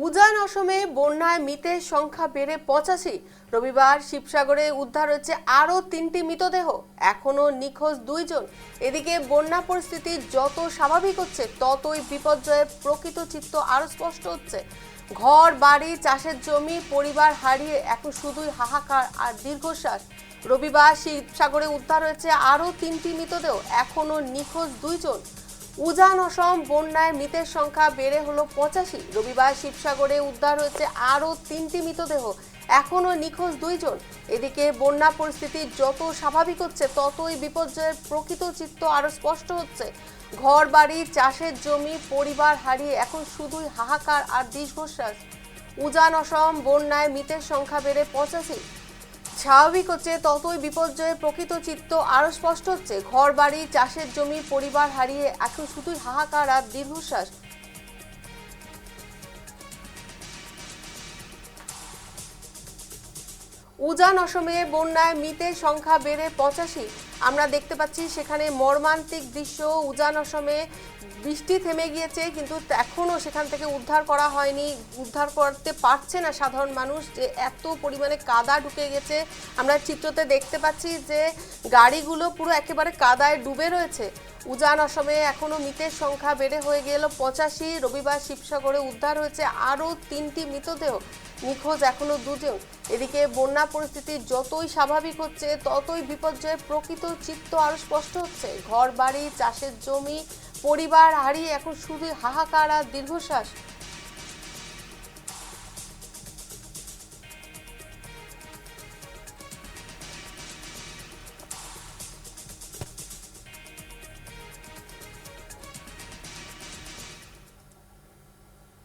উজান অসমে বন্যায় মৃতের সংখ্যা বেড়ে 85। রবিবার শিবসাগরে উদ্ধার হয়েছে আরও 3টি মৃতদেহ, এখনও নিখোঁজ 2 জন। এদিকে বন্যা পরিস্থিতি যত স্বাভাবিক হচ্ছে ততই বিপর্যয়ের প্রকৃত চিত্র আরও স্পষ্ট হচ্ছে। ঘর বাড়ি চাষের জমি পরিবার হারিয়ে এখন শুধুই হাহাকার আর দীর্ঘশ্বাস। রবিবার শিবসাগরে উদ্ধার হয়েছে আরও 3টি মৃতদেহ, এখনও নিখোঁজ 2 জন। উজান অসম বন্যায় মৃতের সংখ্যা বেড়ে হলো 85। রবিবার শিবসাগরে উদ্ধার হয়েছে আরও 3টি মৃতদেহ, এখনও নিখোঁজ 2 জন। এদিকে বন্যা পরিস্থিতি যত স্বাভাবিক হচ্ছে ততই বিপর্যয়ের প্রকৃত চিত্র আরও স্পষ্ট হচ্ছে। ঘর বাড়ি চাষের জমি পরিবার হারিয়ে এখন শুধুই হাহাকার আর দীর্ঘশ্বাস। উজান অসম বন্যায় মৃতের সংখ্যা বেড়ে 85 স্বাভাবিক হচ্ছে ততই বিপর্যয়ের প্রকৃত চিত্র আরও স্পষ্ট হচ্ছে। ঘর বাড়ি চাষের জমি পরিবার হারিয়ে এখন শুধুই হাহাকার আর দীর্ঘশ্বাস। উজান অসমে বন্যায় মৃতের সংখ্যা বেড়ে 85। আমরা দেখতে পাচ্ছি সেখানে মর্মান্তিক দৃশ্য। উজান অসমে বৃষ্টি থেমে গিয়েছে কিন্তু এখনও সেখান থেকে উদ্ধার করা হয়নি, উদ্ধার করতে পারছে না সাধারণ মানুষ, যে এত পরিমাণে কাদা ঢুকে গেছে। আমরা চিত্রতে দেখতে পাচ্ছি যে গাড়িগুলো পুরো একেবারে কাদায় ডুবে রয়েছে। উজান অসমে এখনও মৃতের সংখ্যা বেড়ে হয়ে গেল 85। রবিবার শিবসাগরে উদ্ধার হয়েছে আরও 3টি মৃতদেহ, নিখোঁজ এখনও 2 জন। এদিকে বন্যা পরিস্থিতি যতই স্বাভাবিক হচ্ছে ততই বিপর্যয়ের প্রকৃত চিত্র আরও স্পষ্ট হচ্ছে। ঘর বাড়ি চাষের জমি পরিবার হারিয়ে এখন শুধুই হাহাকার আর দীর্ঘশ্বাস।